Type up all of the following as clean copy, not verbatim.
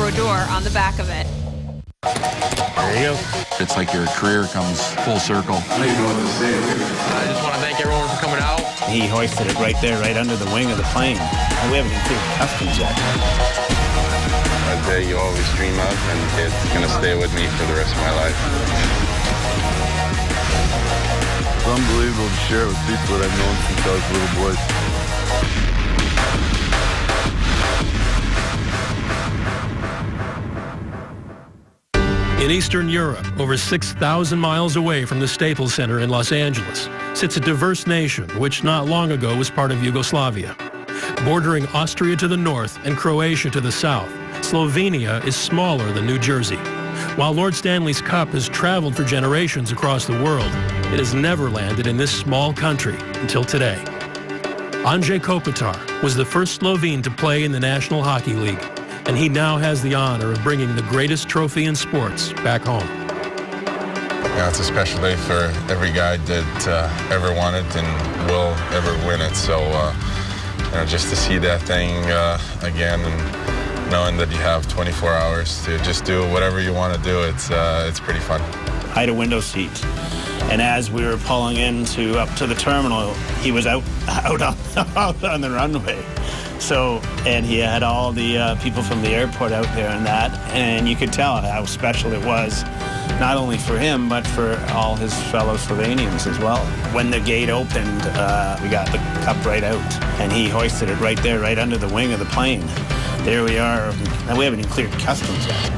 Brodeur on the back of it. There you go. It's like your career comes full circle. I just want to thank everyone for coming out. He hoisted it right there, right under the wing of the plane. And we haven't even cleared customs yet. A day you always dream of, and it's going to stay with me for the rest of my life. It's unbelievable to share it with people that I've known since I was a little boy. In Eastern Europe, over 6,000 miles away from the Staples Center in Los Angeles, sits a diverse nation which not long ago was part of Yugoslavia. Bordering Austria to the north and Croatia to the south, Slovenia is smaller than New Jersey. While Lord Stanley's Cup has traveled for generations across the world, it has never landed in this small country until today. Andrej Kopitar was the first Slovene to play in the National Hockey League, and he now has the honor of bringing the greatest trophy in sports back home. Yeah, it's a special day for every guy that ever won it and will ever win it. So, just to see that thing again, and knowing that you have 24 hours to just do whatever you want to do, it's pretty fun. I had a window seat, and as we were pulling up to the terminal, he was out on the runway. So, and he had all the people from the airport out there and you could tell how special it was, not only for him, but for all his fellow Slovenians as well. When the gate opened, we got the cup right out, and he hoisted it right there, right under the wing of the plane. There we are, and we haven't even cleared customs yet,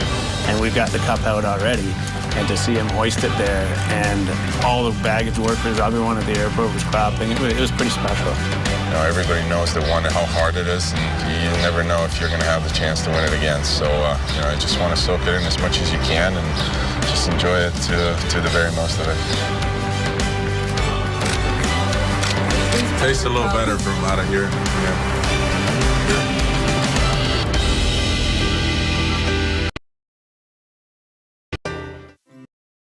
and we've got the cup out already. And to see him hoist it there, and all the baggage workers, everyone at the airport was clapping. It was pretty special. Everybody knows that how hard it is, and you never know if you're going to have the chance to win it again. So, I just want to soak it in as much as you can and just enjoy it to the very most of it. Tastes a little better from out of here. Yeah.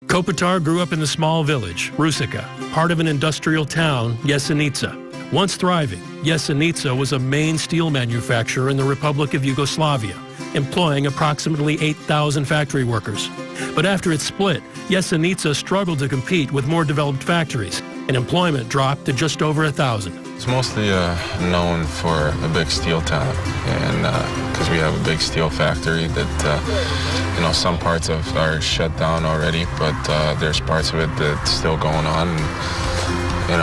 Kopitar grew up in the small village, Rusica, part of an industrial town, Jesenice. Once thriving, Jesenice was a main steel manufacturer in the Republic of Yugoslavia, employing approximately 8,000 factory workers. But after its split, Jesenice struggled to compete with more developed factories, and employment dropped to just over 1,000. It's mostly known for a big steel town, and because we have a big steel factory that, some parts of are shut down already, but there's parts of it that's still going on. And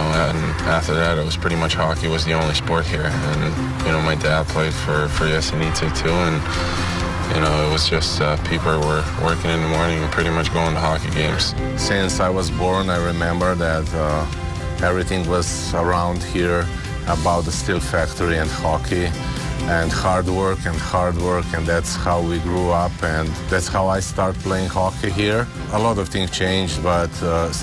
after that, it was pretty much hockey was the only sport here. And, my dad played for Jesenice too, and, it was just people were working in the morning and pretty much going to hockey games. Since I was born, I remember that everything was around here about the steel factory and hockey and hard work, and that's how we grew up, and that's how I started playing hockey here. A lot of things changed, but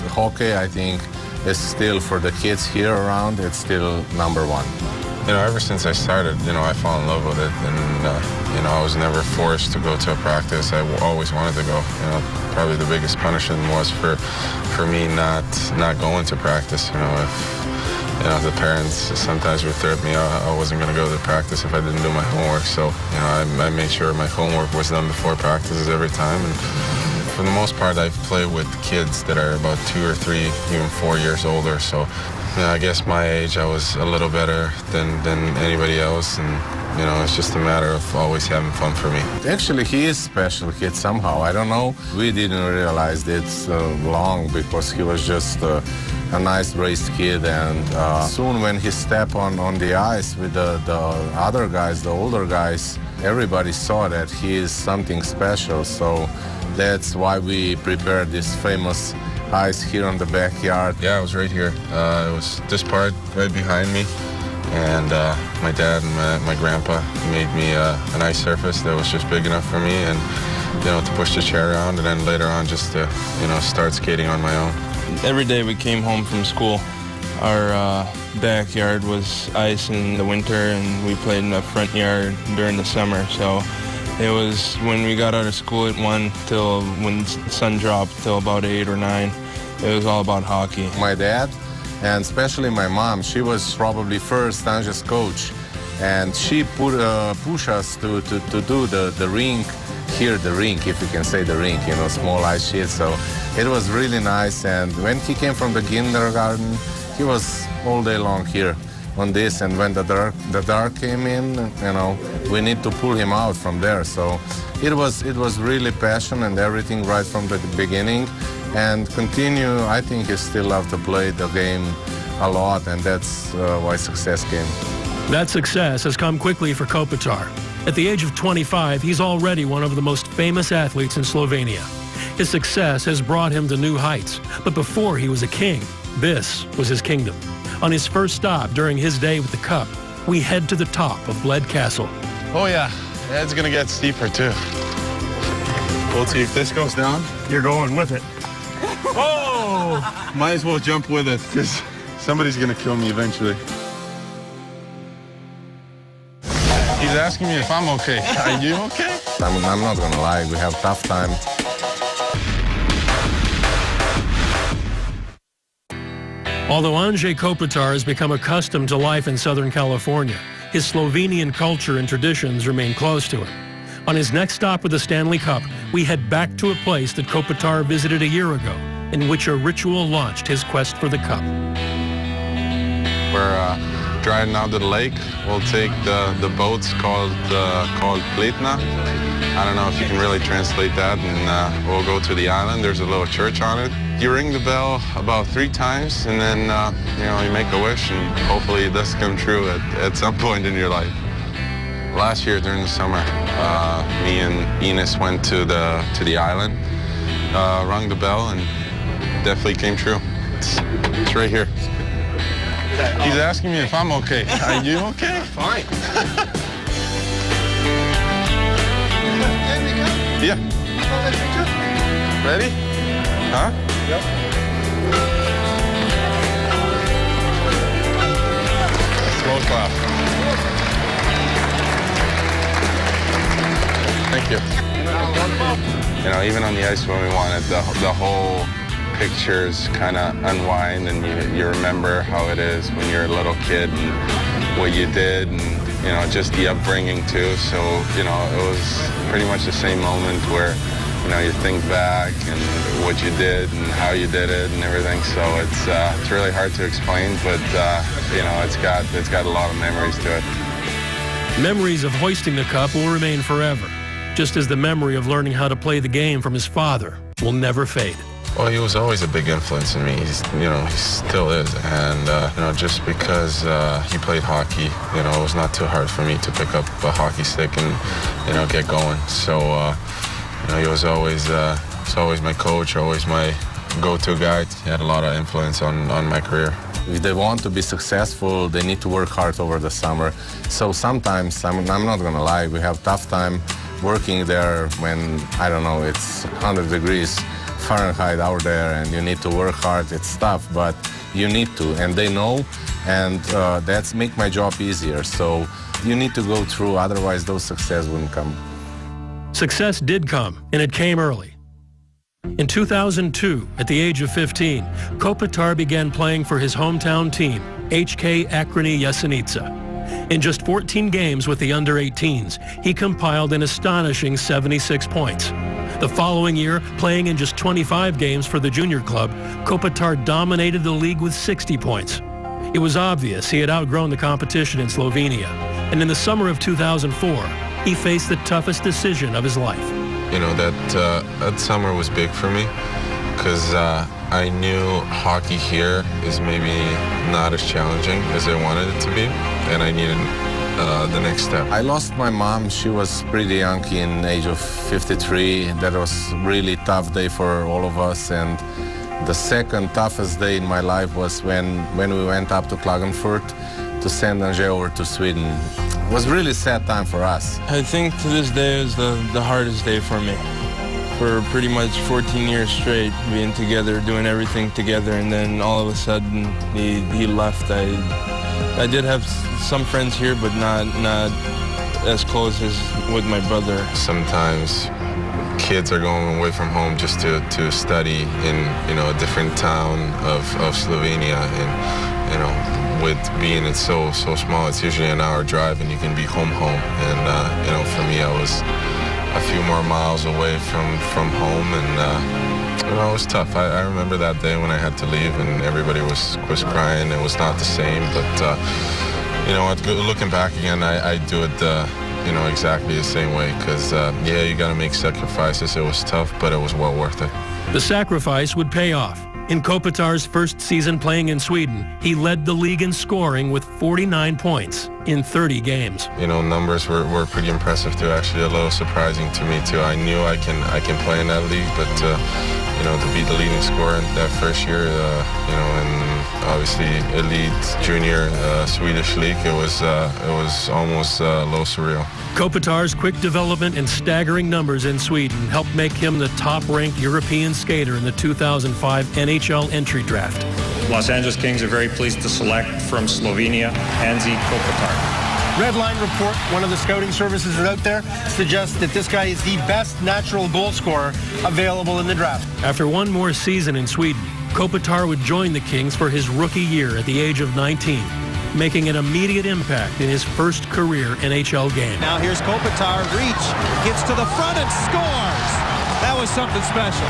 hockey, I think, is still, for the kids here around, it's still number one. Ever since I started, I fell in love with it, and, I was never forced to go to a practice. I always wanted to go. Probably the biggest punishment was for me not going to practice. If the parents sometimes would threaten me, I wasn't going to go to practice if I didn't do my homework. So, I made sure my homework was done before practices every time. And for the most part, I've played with kids that are about 2 or 3, even 4 years older. So, I guess my age, I was a little better than anybody else. And, it's just a matter of always having fun for me. Actually, he is a special kid somehow. I don't know. We didn't realize it long because he was just a nice raised kid. And soon when he stepped on the ice with the other guys, the older guys, everybody saw that he is something special. So that's why we prepared this famous ice here on the backyard. Yeah, it was right here. It was this part right behind me. And my dad and my grandpa made me an ice surface that was just big enough for me, and to push the chair around, and then later on just to start skating on my own. Every day we came home from school, our backyard was ice in the winter, and we played in the front yard during the summer. So it was when we got out of school at 1 till when the sun dropped till about 8 or 9. It was all about hockey. My dad, and especially my mom, she was probably first Anja's coach, and she pushed us to do the rink here the rink, if you can say the rink, you know, small ice sheet. So it was really nice. And when he came from the kindergarten, he was all day long here on this. And when the dark came in, you know, we need to pull him out from there. So it was really passion and everything right from the beginning. And continue, I think he still loved to play the game a lot, and that's why success came. That success has come quickly for Kopitar. At the age of 25, he's already one of the most famous athletes in Slovenia. His success has brought him to new heights, but before he was a king, this was his kingdom. On his first stop during his day with the Cup, we head to the top of Bled Castle. Oh yeah, it's gonna get steeper too. We'll see if this goes down. You're going with it. Oh! Might as well jump with it, because somebody's gonna kill me eventually. He's asking me if I'm okay. Are you okay? I'm not gonna lie, we have a tough time. Although Andrzej Kopitar has become accustomed to life in Southern California, his Slovenian culture and traditions remain close to him. On his next stop with the Stanley Cup, we head back to a place that Kopitar visited a year ago, in which a ritual launched his quest for the Cup. We're driving out to the lake. We'll take the boats called Pletna. I don't know if you can really translate that, and we'll go to the island. There's a little church on it. You ring the bell about 3 times, and then you know, you make a wish, and hopefully it does come true at some point in your life. Last year during the summer, me and Ines went to the island, rung the bell, and definitely came true. It's right here. He's asking me if I'm okay. Are you okay? Fine. Yeah. Ready? Huh? Yep. Slow clap. Thank you. You know, even on the ice when we won it, the whole pictures kind of unwind, and you remember how it is when you're a little kid and what you did, and you know, just the upbringing too. So you know, it was pretty much the same moment where you know, you think back and what you did and how you did it and everything. So it's really hard to explain, but you know, it's got a lot of memories to it. Memories of hoisting the Cup will remain forever, just as the memory of learning how to play the game from his father will never fade. Well, he was always a big influence in me. You know, he still is. And, you know, just because he played hockey, you know, it was not too hard for me to pick up a hockey stick and, you know, get going. So, you know, he was always my coach, always my go-to guy. He had a lot of influence on my career. If they want to be successful, they need to work hard over the summer. So sometimes, I'm not gonna lie, we have tough time working there when, I don't know, it's 100 degrees Fahrenheit out there and you need to work hard. It's tough, but you need to, and they know, and that's make my job easier. So you need to go through, otherwise those success wouldn't come. Success did come, and it came early. In 2002, at the age of 15, Kopitar began playing for his hometown team, HK Akrani Jesenice. In just 14 games with the under-18s, he compiled an astonishing 76 points. The following year, playing in just 25 games for the junior club, Kopitar dominated the league with 60 points. It was obvious he had outgrown the competition in Slovenia, and in the summer of 2004, he faced the toughest decision of his life. You know, that summer was big for me because I knew hockey here is maybe not as challenging as I wanted it to be, and I needed the next step. I lost my mom. She was pretty young, in age of 53. That was really tough day for all of us. And the second toughest day in my life was when we went up to Klagenfurt to send Andrzej over to Sweden. It was really sad time for us. I think to this day is the hardest day for me. For pretty much 14 years straight, being together, doing everything together, and then all of a sudden he left. I did have some friends here, but not as close as with my brother. Sometimes kids are going away from home just to study in, you know, a different town of Slovenia, and you know, with being it's so small, it's usually an hour drive, and you can be home. And you know, for me, I a few more miles away from home, and you know, it was tough. I remember that day when I had to leave, and everybody was crying. It was not the same, but you know what? Looking back again, I do it you know, exactly the same way, because yeah, you got to make sacrifices. It was tough, but it was well worth it. The sacrifice would pay off. In Kopitar's first season playing in Sweden, he led the league in scoring with 49 points in 30 games. You know, numbers were pretty impressive too. Actually, a little surprising to me too. I knew I can play in that league, but you know, to be the leading scorer in that first year, you know, and obviously elite junior Swedish league, it was almost a little surreal. Kopitar's quick development and staggering numbers in Sweden helped make him the top-ranked European skater in the 2005 NHL entry draft. Los Angeles Kings are very pleased to select from Slovenia, Hansi Kopitar. Red Line Report, one of the scouting services out there, suggests that this guy is the best natural goal scorer available in the draft. After one more season in Sweden, Kopitar would join the Kings for his rookie year at the age of 19, making an immediate impact in his first career NHL game. Now here's Kopitar, reach, gets to the front and scores. That was something special.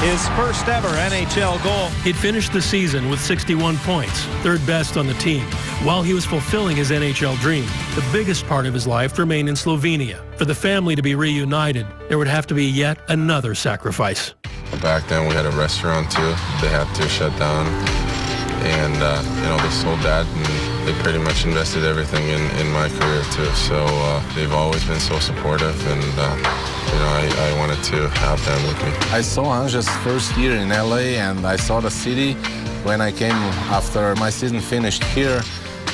His first ever NHL goal. He'd finished the season with 61 points, third best on the team. While he was fulfilling his NHL dream, the biggest part of his life remained in Slovenia. For the family to be reunited, there would have to be yet another sacrifice. Back then we had a restaurant too. They had to shut down, and you know, they sold that, and they pretty much invested everything in my career too. So they've always been so supportive, and you know, I wanted to have them with me. I saw Ange's first year in LA, and I saw the city when I came after my season finished here,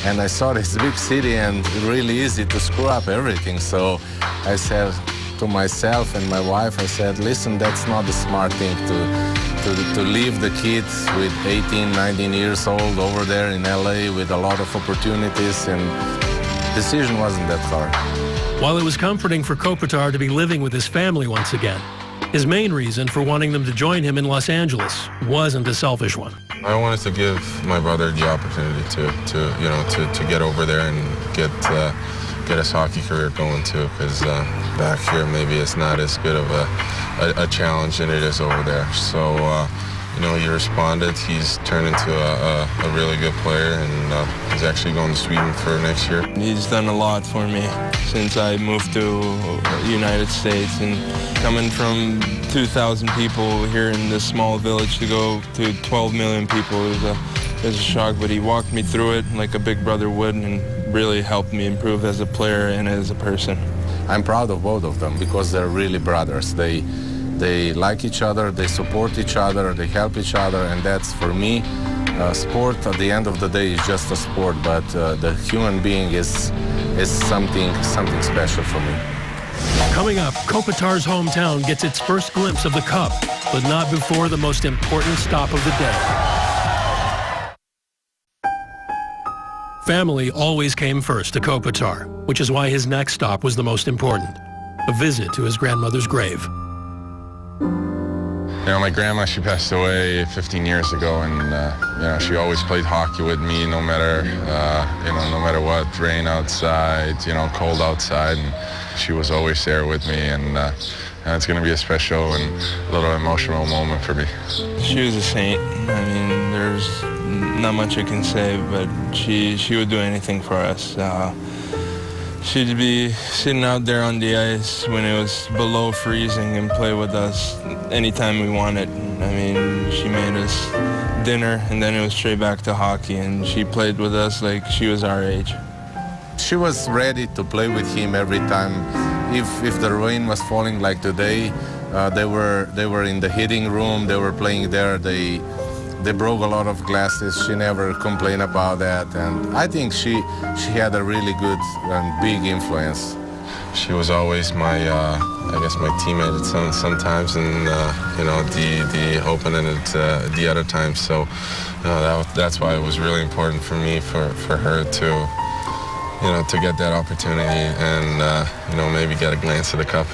and I saw this big city and really easy to screw up everything. So I said to myself and my wife, I said, listen, that's not the smart thing to leave the kids with 18, 19 years old over there in LA with a lot of opportunities, and the decision wasn't that hard. While it was comforting for Kopitar to be living with his family once again, his main reason for wanting them to join him in Los Angeles wasn't a selfish one. I wanted to give my brother the opportunity to get over there and get his hockey career going too, because back here maybe it's not as good of a challenge than it is over there. So you know, he responded. He's turned into a really good player, and he's actually going to Sweden for next year. He's done a lot for me since I moved to the United States, and coming from 2,000 people here in this small village to go to 12 million people is a shock, but he walked me through it like a big brother would, and really helped me improve as a player and as a person. I'm proud of both of them because they're really brothers. They like each other, they support each other, they help each other, and that's, for me, sport at the end of the day is just a sport, but the human being is something special for me. Coming up, Kopitar's hometown gets its first glimpse of the Cup, but not before the most important stop of the day. Family always came first to Kopitar, which is why his next stop was the most important, a visit to his grandmother's grave. You know, my grandma, she passed away 15 years ago, and you know, she always played hockey with me, no matter no matter what, rain outside, you know, cold outside, and she was always there with me, and it's going to be a special and a little emotional moment for me. She was a saint. I mean, there's not much I can say, but she would do anything for us. She'd be sitting out there on the ice when it was below freezing and play with us anytime we wanted. I mean, she made us dinner, and then it was straight back to hockey, and she played with us like she was our age. She was ready to play with him every time. If the rain was falling like today, they were in the hitting room, they were playing there, they broke a lot of glasses. She never complained about that, and I think she had a really good and big influence. She was always my, I guess, my teammate sometimes, and you know, the opening at the other times. So that's why it was really important for me for her to, you know, to get that opportunity and you know, maybe get a glance at the Cup.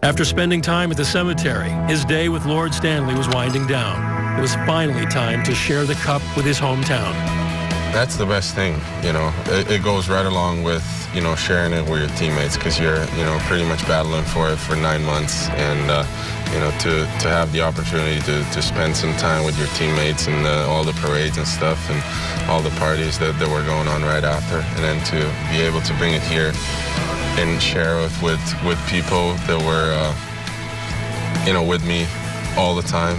After spending time at the cemetery, his day with Lord Stanley was winding down. It was finally time to share the Cup with his hometown. That's the best thing, you know. It goes right along with, you know, sharing it with your teammates, because you're, you know, pretty much battling for it for 9 months, and you know, to have the opportunity to spend some time with your teammates and all the parades and stuff and all the parties that were going on right after, and then to be able to bring it here and share it with people that were, you know, with me all the time,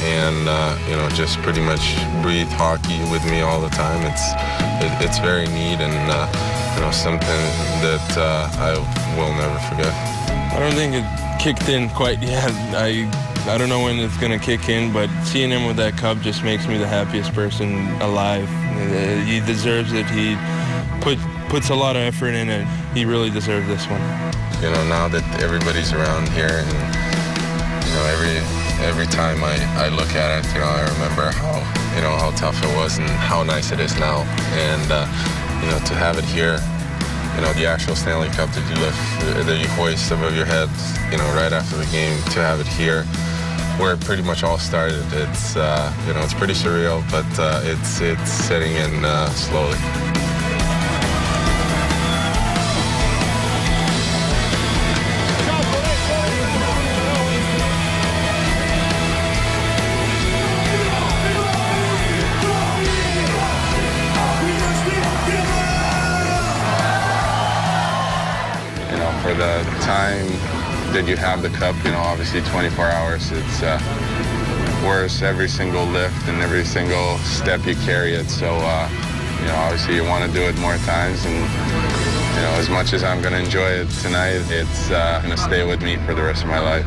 and you know, just pretty much breathe hockey with me all the time. It's very neat, and you know, something that I will never forget. I don't think it kicked in quite yet. I don't know when it's gonna kick in, but seeing him with that cup just makes me the happiest person alive. He deserves it. He puts a lot of effort in it. He really deserves this one. You know, now that everybody's around here, and you know, every time I look at it, you know, I remember how tough it was and how nice it is now. And you know, to have it here, you know, the actual Stanley Cup that you lift, that you hoist above your head, you know, right after the game, to have it here, where it pretty much all started. It's you know, it's pretty surreal, but it's setting in slowly. For the time that you have the cup, you know, obviously 24 hours, it's worth every single lift and every single step you carry it. So, you know, obviously you want to do it more times, and, you know, as much as I'm going to enjoy it tonight, it's going to stay with me for the rest of my life.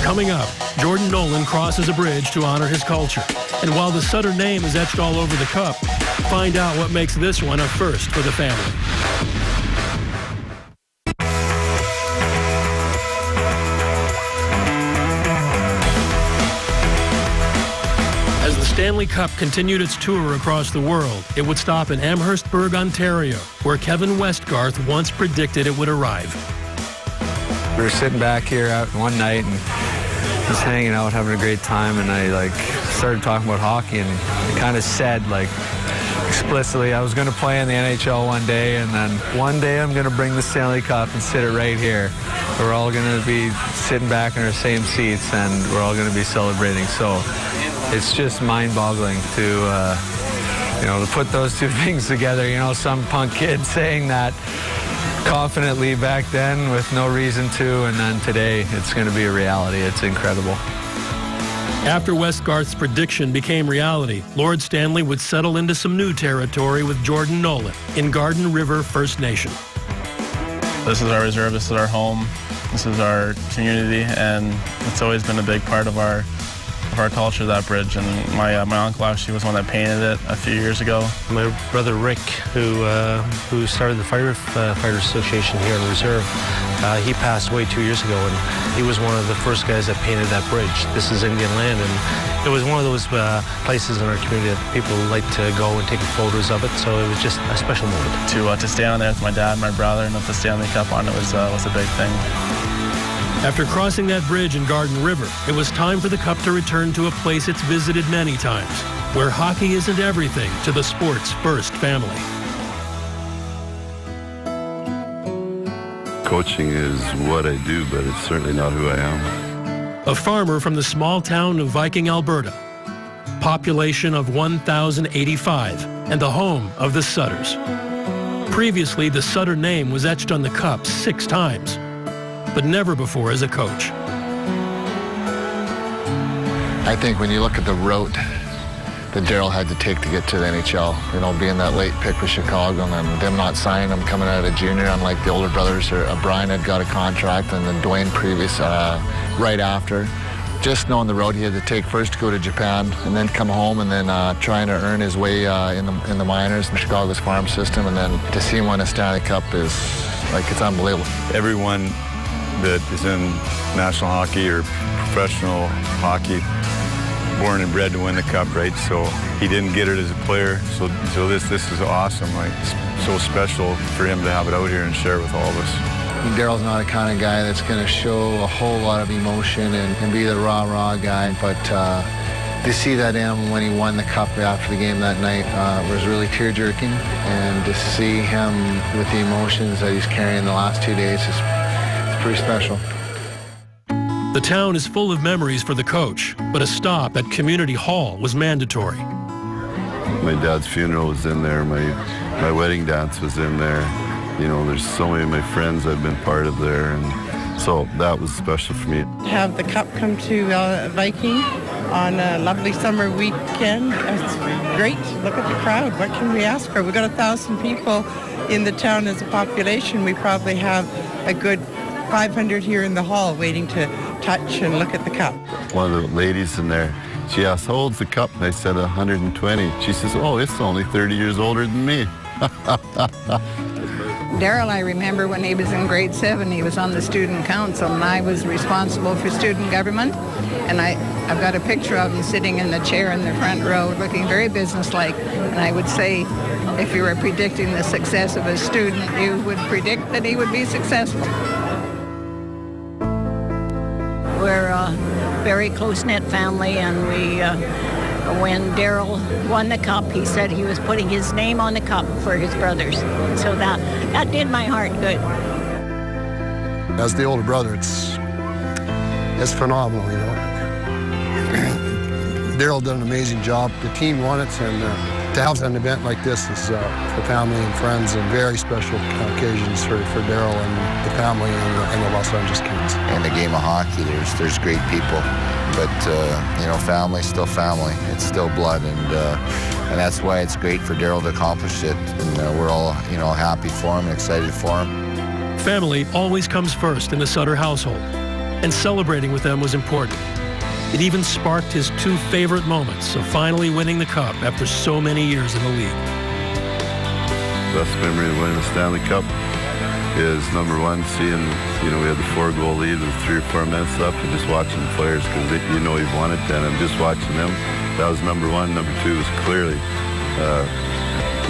Coming up, Jordan Nolan crosses a bridge to honor his culture. And while the Sutter name is etched all over the cup, find out what makes this one a first for the family. Stanley Cup continued its tour across the world. It would stop in Amherstburg, Ontario, where Kevin Westgarth once predicted it would arrive. We were sitting back here out one night and just hanging out, having a great time, and I started talking about hockey, and I kind of said explicitly I was going to play in the NHL one day, and then one day I'm going to bring the Stanley Cup and sit it right here. We're all going to be sitting back in our same seats, and we're all going to be celebrating. So it's just mind-boggling to, you know, to put those two things together. You know, some punk kid saying that confidently back then with no reason to, and then today it's going to be a reality. It's incredible. After Westgarth's prediction became reality, Lord Stanley would settle into some new territory with Jordan Nolan in Garden River First Nation. This is our reserve, this is our home, this is our community, and it's always been a big part of our culture, that bridge. And my uncle actually was one that painted it a few years ago. My brother Rick, who started the Firefighter Association here in Reserve, he passed away 2 years ago, and he was one of the first guys that painted that bridge. This is Indian land, and it was one of those places in our community that people like to go and take photos of it, so it was just a special moment. To stand there with my dad and my brother and with the Stanley Cup on it was a big thing. After crossing that bridge in Garden River, it was time for the Cup to return to a place it's visited many times, where hockey isn't everything to the sport's first family. Coaching is what I do, but it's certainly not who I am. A farmer from the small town of Viking, Alberta. Population of 1,085 and the home of the Sutters. Previously, the Sutter name was etched on the Cup 6 times. But never before as a coach. I think when you look at the route that Darryl had to take to get to the NHL, you know, being that late pick with Chicago and then them not signing him coming out of junior, unlike the older brothers, or Brian had got a contract and then Dwayne previous right after. Just knowing the road he had to take first to go to Japan and then come home and then trying to earn his way in the minors in Chicago's farm system, and then to see him win a Stanley Cup is it's unbelievable. Everyone that is in national hockey or professional hockey, born and bred to win the Cup, right? So he didn't get it as a player. So this is awesome. It's so special for him to have it out here and share it with all of us. Darryl's not the kind of guy that's going to show a whole lot of emotion and be the rah-rah guy, but To see that when he won the cup after the game that night was really tear-jerking, and to see him with the emotions that he's carrying the last 2 days is pretty special. The town is full of memories for the coach, but a stop at Community Hall was mandatory. My dad's funeral was in there. My wedding dance was in there. You know, there's so many of my friends I've been part of there, and so that was special for me. To have the cup come to Viking on a lovely summer weekend, it's great. Look at the crowd. What can we ask for? We've got 1,000 people in the town as a population. We probably have a good 500 here in the hall waiting to touch and look at the cup. One of the ladies in there, she asked, how old's the cup? And I said 120. She says, oh, it's only 30 years older than me. Daryl, I remember when he was in grade 7, he was on the student council, and I was responsible for student government. And I've got a picture of him sitting in the chair in the front row, looking very businesslike. And I would say, if you were predicting the success of a student, you would predict that he would be successful. We're a very close-knit family, and when Daryl won the cup, he said he was putting his name on the cup for his brothers. So that did my heart good. As the older brother, it's phenomenal, you know. Daryl did an amazing job. The team won it, and to have an event like this is for family and friends and very special occasions for Daryl and the family and the Los Angeles Kings. In the game of hockey, there's great people, but you know, family's still family. It's still blood, and that's why it's great for Daryl to accomplish it. And we're all, you know, happy for him and excited for him. Family always comes first in the Sutter household, and celebrating with them was important. It even sparked his 2 favorite moments of finally winning the cup after so many years in the league. Best memory of winning the Stanley Cup is number 1, seeing, you know, we had the 4-goal lead with 3 or 4 minutes left, and just watching the players, because you know you've won it then, and just watching them. That was number 1. Number 2 was clearly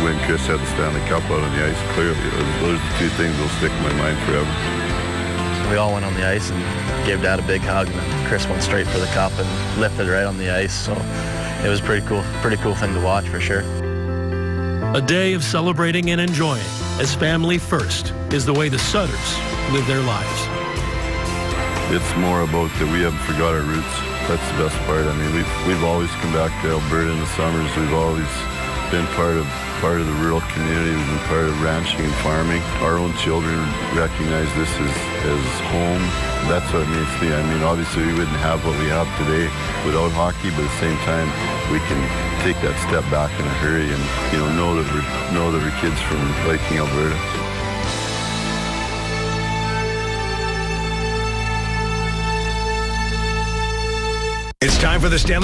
when Chris had the Stanley Cup out on the ice. Clearly, those are the 2 things that will stick in my mind forever. We all went on the ice and gave Dad a big hug, and then Chris went straight for the cup and lifted right on the ice. So it was pretty cool thing to watch for sure. A day of celebrating and enjoying as family first is the way the Sutters live their lives. It's more about that we haven't forgot our roots. That's the best part. I mean, we've always come back to Alberta in the summers. We've always been part of the rural community. We've been part of ranching and farming. Our own children recognize this as home. That's what it means to me. I mean, obviously we wouldn't have what we have today without hockey, but at the same time, we can take that step back in a hurry and, you know that we're kids from Viking, Alberta. It's time for the Stanley